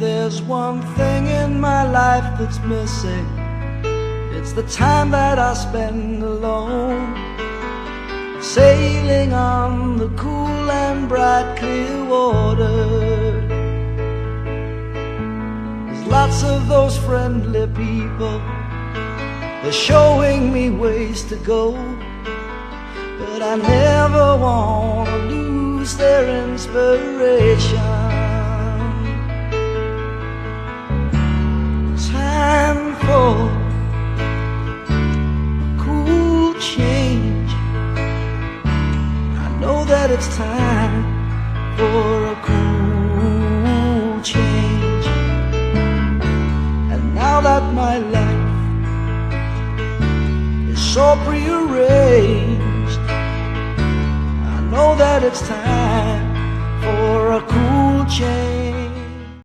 there's one thing in my life that's missing, it's the time that I spend alone, sailing on the cool and bright clear water. There's lots of those friendly people, they're showing me ways to go, but I never want to lose their inspiration. Time for a cool change. I know that it's time for a cool change. And now that my life is so prearranged, I know that it's time for a cool change.